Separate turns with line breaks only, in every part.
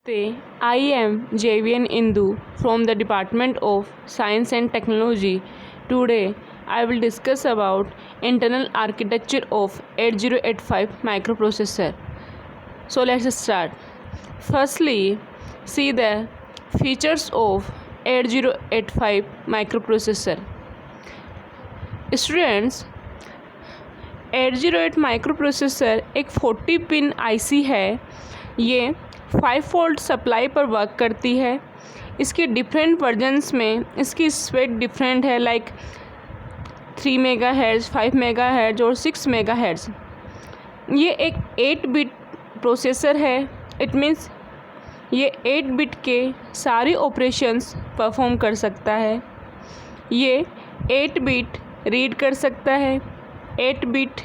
Namaste, I am JVN Indu from the Department of Science and Technology. Today, I will discuss about internal architecture of 8085 microprocessor. So let's start. Firstly, see the features of 8085 microprocessor. Students, 808 microprocessor एक 40 pin IC है। ये 5 volt supply पर work करती है। इसके different versions में इसकी speed different है, लाइक 3 मेगाहर्ट्ज़, 5 मेगाहर्ट्ज़ और 6 मेगाहर्ट्ज़। ये एक 8 बिट प्रोसेसर है। इट मीन्स ये 8 बिट के सारे ऑपरेशंस परफॉर्म कर सकता है। ये 8 बिट रीड कर सकता है, 8 बिट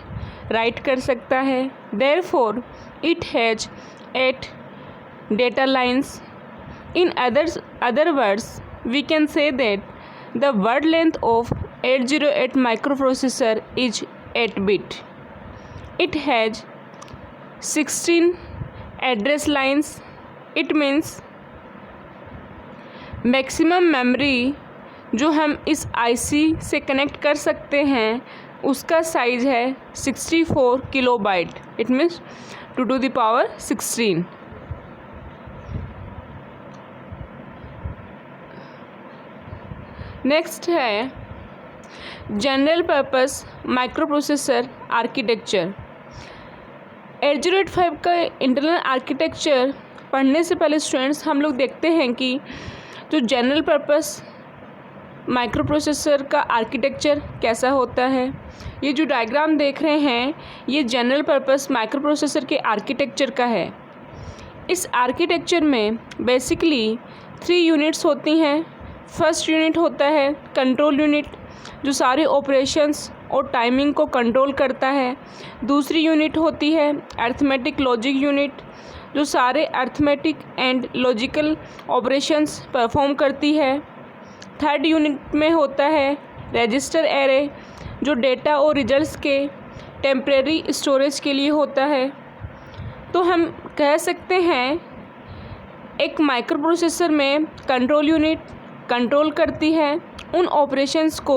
राइट कर सकता है। Therefore it has 8 data lines. In other words, we can say that the word length of 808 microprocessor is 8 bit. It has 16 address lines. It means maximum memory जो हम इस IC से कनेक्ट कर सकते हैं उसका साइज है 64 kilobyte. It means 2 to the power 16। Next है जनरल पर्पस माइक्रोप्रोसेसर आर्किटेक्चर। 8085 का इंटरनल आर्किटेक्चर पढ़ने से पहले स्टूडेंट्स हम लोग देखते हैं कि जो जनरल पर्पस माइक्रोप्रोसेसर का आर्किटेक्चर कैसा होता है। ये जो डायग्राम देख रहे हैं ये जनरल पर्पस माइक्रोप्रोसेसर के आर्किटेक्चर का है। इस आर्किटेक्चर में बेसिकली 3 यूनिट्स होती हैं। फर्स्ट यूनिट होता है कंट्रोल यूनिट जो सारे ऑपरेशंस और टाइमिंग को कंट्रोल करता है। दूसरी यूनिट होती है अर्थमेटिक लॉजिक यूनिट जो सारे arithmetic and logical operations perform करती है। थर्ड यूनिट में होता है रजिस्टर एरे जो डेटा और रिजल्ट्स के टेम्परेरी स्टोरेज के लिए होता है। तो हम कह सकते हैं एक माइक्रोप्रोसेसर में कंट्रोल यूनिट कंट्रोल करती है उन ऑपरेशंस को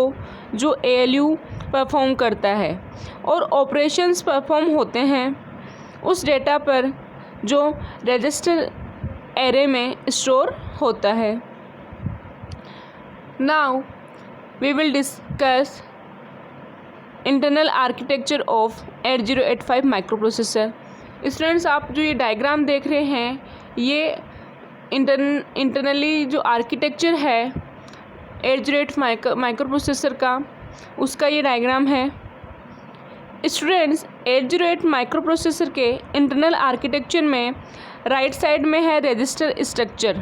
जो ALU परफॉर्म करता है और ऑपरेशंस परफॉर्म होते हैं उस डेटा पर जो रजिस्टर एरे में स्टोर होता है। Now we will discuss internal architecture of 8085 microprocessor. Students, आप जो ये डायग्राम देख रहे हैं ये इंटरनली जो आर्किटेक्चर है 808 माइक्रोप्रोसेसर का उसका ये डायग्राम है। स्टूडेंट्स, 808 माइक्रोप्रोसेसर के इंटरनल आर्किटेक्चर में राइट साइड में है रजिस्टर स्ट्रक्चर।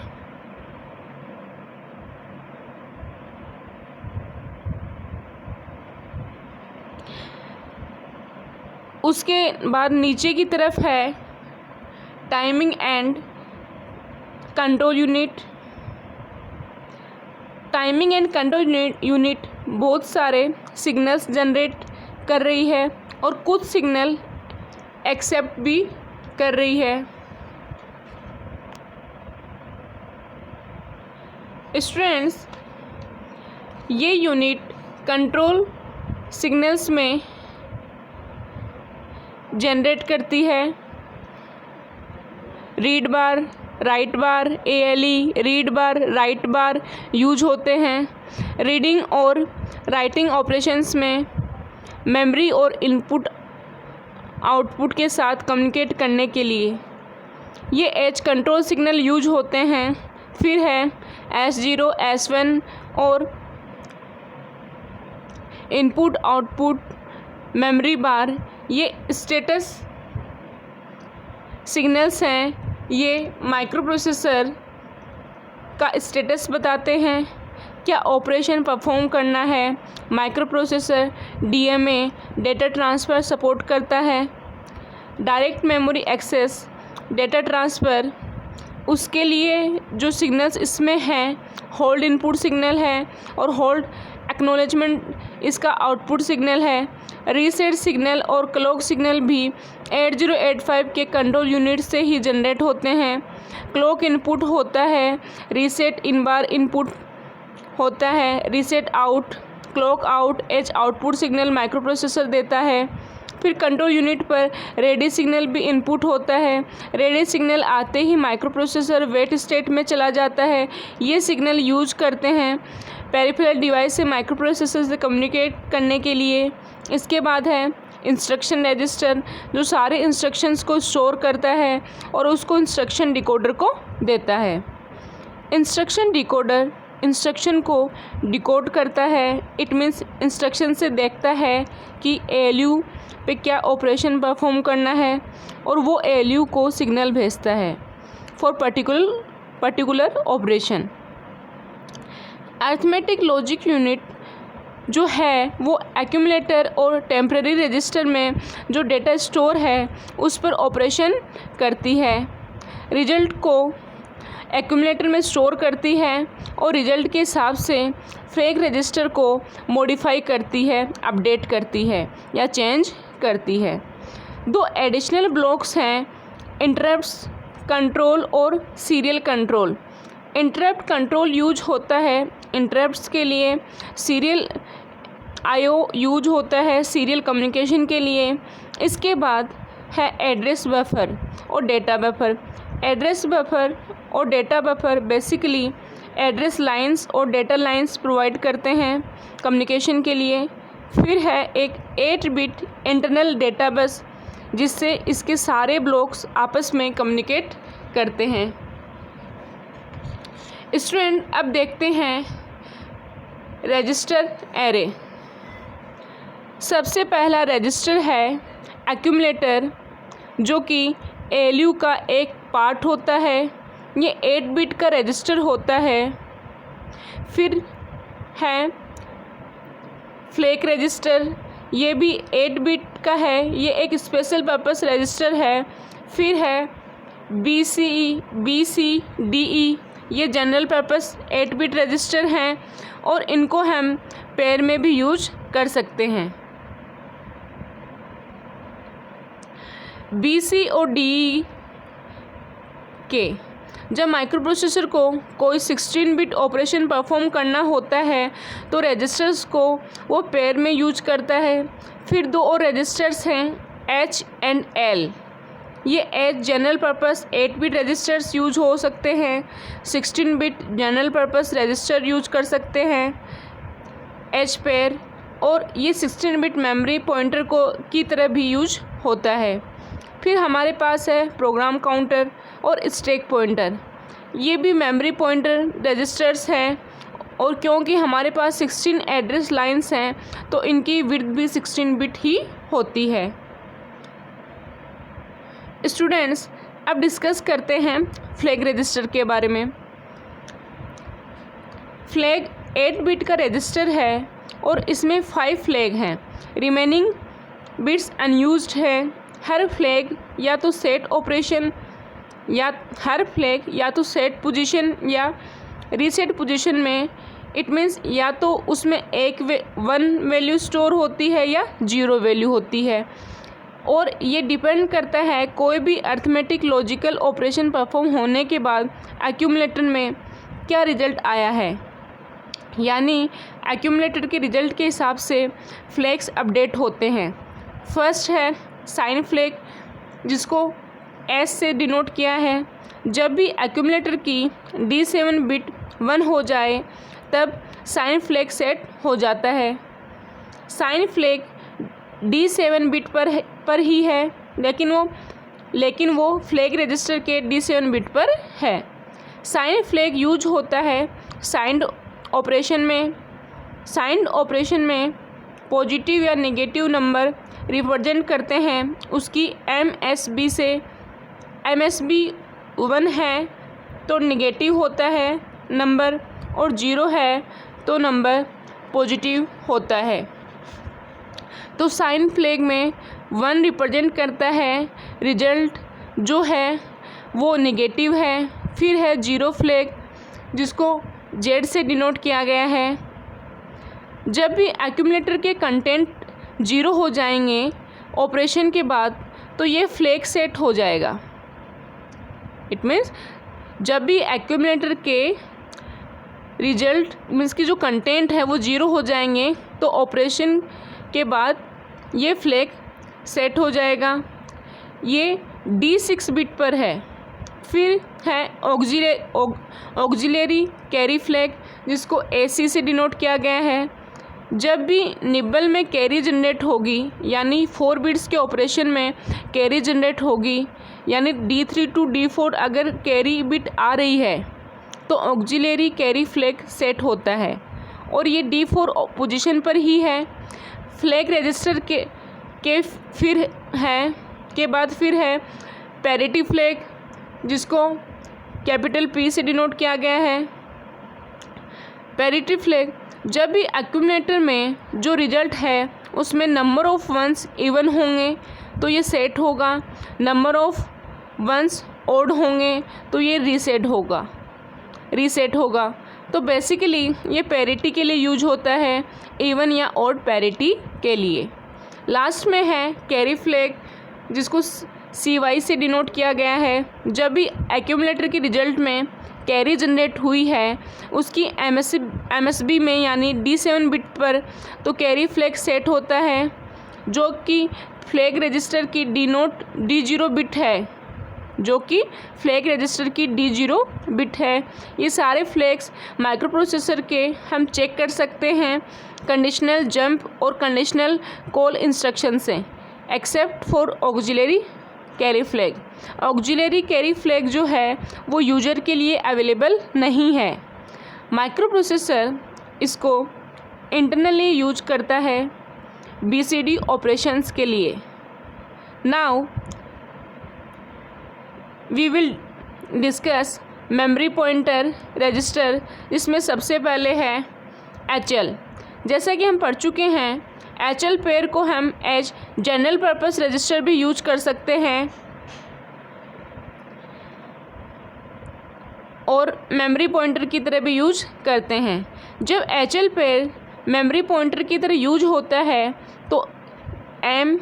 उसके बाद नीचे की तरफ है timing and control unit. Timing and control unit बहुत सारे सिग्नल्स जनरेट कर रही है और कुछ सिग्नल एक्सेप्ट भी कर रही है। स्टूडेंट्स, ये यूनिट कंट्रोल सिग्नल्स में जनरेट करती है। रीड बार, राइट बार, ALE, रीड बार, राइट बार यूज होते हैं रीडिंग और राइटिंग ऑपरेशंस में मेमोरी और इनपुट आउटपुट के साथ कम्युनिकेट करने के लिए। ये एज कंट्रोल सिग्नल यूज होते हैं। फिर है S0, S1 और इनपुट आउटपुट मेमोरी बार। ये स्टेटस सिग्नल्स हैं। ये माइक्रोप्रोसेसर का स्टेटस बताते हैं क्या ऑपरेशन परफॉर्म करना है। Microprocessor DMA data transfer support करता है। Direct memory access data transfer उसके लिए जो सिग्नल्स इसमें हैं होल्ड इनपुट सिग्नल है और होल्ड एक्नॉलेजमेंट इसका आउटपुट सिग्नल है। रीसेट सिग्नल और क्लॉक सिग्नल भी 8085 के कंट्रोल यूनिट से ही जनरेट होते हैं। क्लॉक इनपुट होता है, रीसेट इन बार इनपुट होता है, reset out, clock out as output signal microprocessor देता है। फिर कंट्रोल यूनिट पर रेडी सिग्नल भी इनपुट होता है। रेडी सिग्नल आते ही माइक्रो प्रोसेसर वेट स्टेट में चला जाता है। ये सिग्नल यूज करते हैं पेरिफेरल डिवाइस से माइक्रो प्रोसेसर से कम्युनिकेट करने के लिए। इसके बाद है इंस्ट्रक्शन रजिस्टर, जो सारे इंस्ट्रक्शंस को स्टोर करता है और उसको इंस्ट्रक्शन डिकोडर को देता है। इंस्ट्रक्शन डिकोडर इंस्ट्रक्शन को डिकोड करता है। इट मीन्स इंस्ट्रक्शन से देखता है कि ALU पे क्या ऑपरेशन परफॉर्म करना है और वो ALU को सिग्नल भेजता है for particular operation. Arithmetic logic unit जो है वो एक्यूमुलेटर और टेम्पररी रजिस्टर में जो डेटा स्टोर है उस पर ऑपरेशन करती है। रिजल्ट को एक्यूमुलेटर में स्टोर करती है और रिजल्ट के हिसाब से फ्लैग रजिस्टर को मॉडिफाई करती है, अपडेट करती है या चेंज करती है। दो एडिशनल ब्लॉक्स हैं, इंटरप्ट्स कंट्रोल और serial control. Interrupt control use होता है इंटरप्ट्स के लिए, सीरियल IO यूज होता है सीरियल कम्युनिकेशन के लिए। इसके बाद है एड्रेस बफर और डेटा बफर। एड्रेस बफर और data buffer basically address lines और डेटा लाइंस प्रोवाइड करते हैं कम्युनिकेशन के लिए। फिर है एक 8 बिट इंटरनल डेटा बस जिससे इसके सारे ब्लॉक्स आपस में कम्युनिकेट करते हैं। स्टूडेंट अब देखते हैं रजिस्टर एरे। सबसे पहला रजिस्टर है एक्यूमुलेटर, जो कि ALU का एक पार्ट होता है। ये 8 बिट का रजिस्टर होता है। फिर है फ्लैग रजिस्टर, ये भी 8 बिट का है, ये एक स्पेशल पर्पस रजिस्टर है। फिर है BCE, BCDE, ये जनरल पर्पस 8 बिट रजिस्टर हैं और इनको हम पेयर में भी यूज कर सकते हैं। BC और DE के जब माइक्रो प्रोसेसर को कोई 16 बिट ऑपरेशन परफॉर्म करना होता है तो रजिस्टर्स को वो पेयर में यूज करता है। फिर दो और रजिस्टर्स हैं H एंड L। ये H general purpose 8 bit registers use हो सकते हैं, 16 bit general purpose register use कर सकते हैं H पेयर, और ये 16 बिट मेमोरी पॉइंटर को की तरह भी यूज होता है। फिर हमारे पास है प्रोग्राम काउंटर और स्टैक पॉइंटर, ये भी मेमोरी पॉइंटर रजिस्टर्स हैं और क्योंकि हमारे पास 16 एड्रेस लाइंस हैं तो इनकी विड्थ भी 16 बिट ही होती है। स्टूडेंट्स अब डिस्कस करते हैं फ्लैग रजिस्टर के बारे में। फ्लैग 8 बिट का रजिस्टर है और इसमें 5 फ्लैग हैं। रिमेनिंग बिट्स अनयूज्ड है। हर फ्लैग या तो सेट ऑपरेशन या हर फ्लैग या तो सेट पोजीशन या रीसेट पोजीशन में, इट मीन्स या तो उसमें 1 वैल्यू स्टोर होती है या 0 वैल्यू होती है, और ये डिपेंड करता है कोई भी अरिथमेटिक लॉजिकल ऑपरेशन परफॉर्म होने के बाद एक्यूमुलेटर में क्या रिजल्ट आया है। यानी एक्यूमुलेटर के रिजल्ट के हिसाब से फ्लैग्स अपडेट होते हैं। फर्स्ट है साइन फ्लैग, जिसको S से डिनोट किया है। जब भी एक्यूमुलेटर की D7 बिट 1 हो जाए तब साइन फ्लैग सेट हो जाता है। साइन फ्लैग D7 बिट पर ही है, लेकिन वो फ्लैग रजिस्टर के D7 बिट पर है। साइन फ्लैग यूज होता है साइंड ऑपरेशन में। साइंड ऑपरेशन में पॉजिटिव या नेगेटिव नंबर रिप्रेजेंट करते हैं उसकी MSB से। MSB 1 है तो नेगेटिव होता है नंबर, और 0 है तो नंबर पॉजिटिव होता है। तो साइन फ्लैग में 1 रिप्रेजेंट करता है रिजल्ट जो है वो नेगेटिव है। फिर है 0 फ्लैग, जिसको Z से डिनोट किया गया है। जब भी एक्यूमुलेटर के कंटेंट 0 हो जाएंगे ऑपरेशन के बाद तो ये फ्लैग सेट हो जाएगा। इट मीन्स जब भी एक्यूमुलेटर के रिजल्ट मीन्स की जो कंटेंट है वो 0 हो जाएंगे तो ऑपरेशन के बाद ये फ्लैग सेट हो जाएगा। ये D6 बिट पर है। फिर है ऑक्सिलरी कैरी फ्लैग, जिसको AC से डिनोट किया गया है। जब भी निबल में कैरी जनरेट होगी, यानी 4 बिट्स के ऑपरेशन में कैरी जनरेट होगी, यानी D3 टू D4 अगर कैरी बिट आ रही है तो ऑक्सिलरी कैरी फ्लैग सेट होता है और ये D4 पोजीशन पर ही है। फ्लैग रजिस्टर के फिर है पैरिटी फ्लैग, जिसको कैपिटल P से डिनोट किया गया है। पैरिटी फ्लैग जब भी एक्यूमुलेटर में जो रिजल्ट है उसमें नंबर ऑफ वंस इवन होंगे तो ये सेट होगा, नंबर ऑफ वंस ओड होंगे तो ये रीसेट होगा। तो बेसिकली ये पैरिटी के लिए यूज होता है, इवन या ऑड पैरिटी के लिए। लास्ट में है कैरी फ्लैग, जिसको CY से डिनोट किया गया है। जब भी एक्यूमुलेटर की रिजल्ट में कैरी जनरेट हुई है उसकी MSB में यानी D7 बिट पर तो कैरी फ्लैग सेट होता है, जो कि फ्लैग रजिस्टर की D0 बिट है, ये सारे फ्लैग्स माइक्रो प्रोसेसर के हम चेक कर सकते हैं कंडीशनल जंप और कंडीशनल कॉल इंस्ट्रक्शन से, except for auxiliary carry flag. Auxiliary carry flag जो है वो यूजर के लिए अवेलेबल नहीं है। माइक्रो प्रोसेसर इसको इंटरनली यूज करता है BCD ऑपरेशंस के लिए। Now we will discuss memory pointer register, जिसमें सबसे पहले है HL। जैसा कि हम पढ़ चुके हैं, HL पेयर को हम एज जनरल पर्पस रजिस्टर भी यूज कर सकते हैं और मेमोरी पॉइंटर की तरह भी यूज करते हैं। जब HL पेयर मेमोरी पॉइंटर की तरह यूज होता है तो M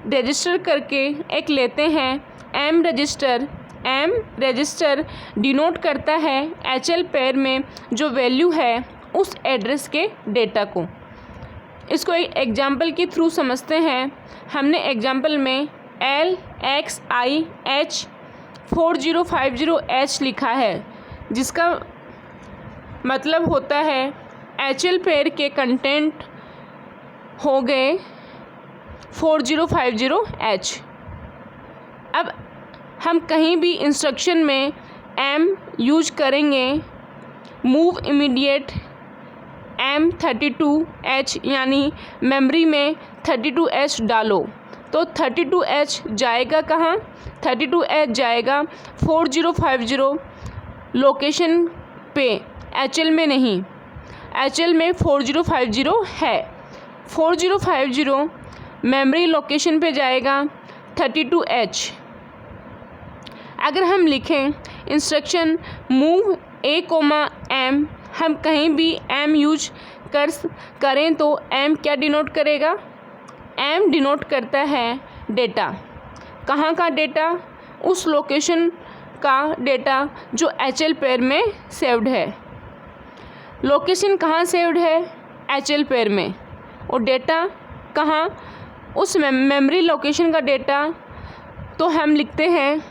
रजिस्टर करके एक लेते हैं। M रजिस्टर डिनोट करता है HL पेयर में जो वैल्यू है उस एड्रेस के डेटा को। इसको एक एग्जाम्पल के थ्रू समझते हैं। हमने एग्जाम्पल में LXIH 4050H लिखा है, जिसका मतलब होता है HL पेयर के कंटेंट हो गए 4050H। अब हम कहीं भी इंस्ट्रक्शन में M यूज करेंगे, मूव इमीडिएट M32H, यानी मेमोरी में 32H डालो तो 32H जाएगा कहाँ? 32H जाएगा 4050 लोकेशन पे, HL में नहीं। HL में 4050 है, 4050 मेमोरी लोकेशन पे जाएगा 32H। अगर हम लिखें इंस्ट्रक्शन मूव A, हम कहीं भी M यूज करें तो M क्या डिनोट करेगा? M डिनोट करता है डेटा। कहाँ का डेटा? उस लोकेशन का डेटा जो HL पेयर में सेव्ड है। लोकेशन कहाँ सेव्ड है? HL पेयर में। और डेटा कहाँ? उस मेमोरी लोकेशन का डेटा। तो हम लिखते हैं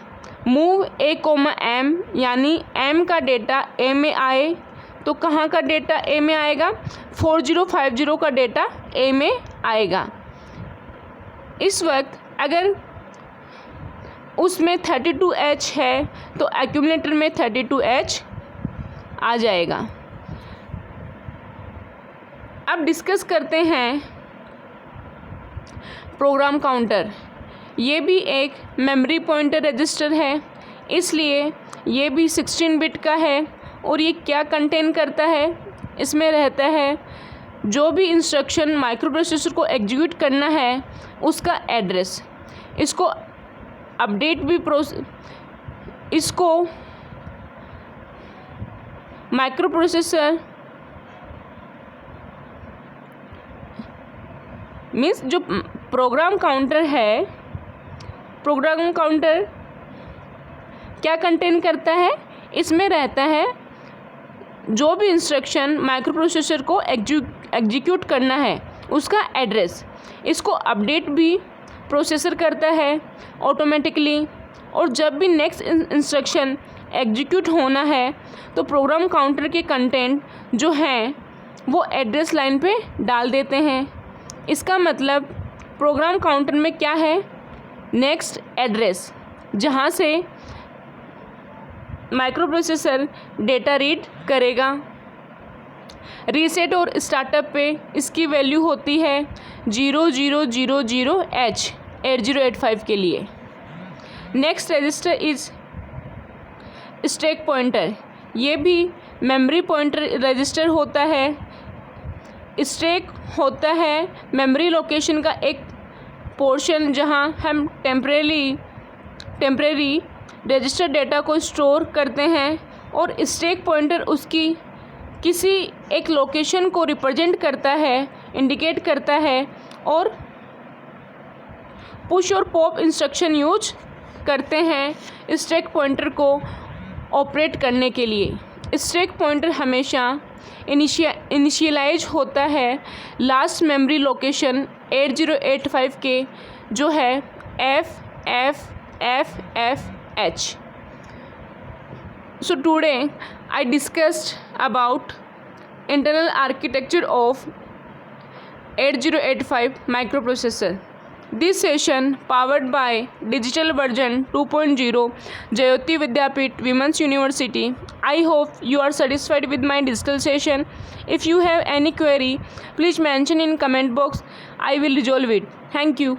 मूव A, यानी M का डेटा A में आए तो कहाँ का डेटा A में आएगा? 4050 का डेटा A में आएगा। इस वक्त अगर उसमें 32H है तो एक्यूमुलेटर में 32H आ जाएगा। अब डिस्कस करते हैं प्रोग्राम काउंटर। ये भी एक मेमोरी पॉइंटर रजिस्टर है, इसलिए ये भी 16 बिट का है। और ये क्या कंटेन करता है? इसमें रहता है जो भी इंस्ट्रक्शन माइक्रो प्रोसेसर को एग्जीक्यूट करना है उसका एड्रेस। इसको अपडेट भी इसको माइक्रो प्रोसेसर मीन्स जो प्रोग्राम काउंटर है, प्रोग्राम काउंटर क्या कंटेन करता है? इसमें रहता है जो भी इंस्ट्रक्शन माइक्रो प्रोसेसर को एग्जीक्यूट करना है उसका एड्रेस। इसको अपडेट भी प्रोसेसर करता है ऑटोमेटिकली, और जब भी नेक्स्ट इंस्ट्रक्शन एग्जीक्यूट होना है तो प्रोग्राम काउंटर के कंटेंट जो हैं वो एड्रेस लाइन पे डाल देते हैं। इसका मतलब प्रोग्राम काउंटर में क्या है? नेक्स्ट एड्रेस, जहाँ से माइक्रो प्रोसेसर डेटा रीड करेगा। रीसेट और स्टार्टअप पे इसकी वैल्यू होती है 0000H 8085 के लिए। Next register is stack pointer. ये भी मेमोरी पॉइंटर रजिस्टर होता है। स्टैक होता है मेमोरी लोकेशन का एक पोर्शन जहां हम टेम्परेरी रजिस्टर डेटा को स्टोर करते हैं, और स्टैक पॉइंटर उसकी किसी एक लोकेशन को रिप्रेजेंट करता है, इंडिकेट करता है, और पुश और पॉप इंस्ट्रक्शन यूज करते हैं स्टैक पॉइंटर को ऑपरेट करने के लिए। स्टैक पॉइंटर हमेशा इनिशियलाइज होता है लास्ट मेमोरी लोकेशन 8085 के, जो है FFFFH। So today I discussed about internal architecture of 8085 microprocessor. This session powered by Digital Version 2.0 Jayoti Vidyapeeth Women's University. I hope you are satisfied with my digital session. If you have any query, please mention in comment box. I will resolve it. Thank you.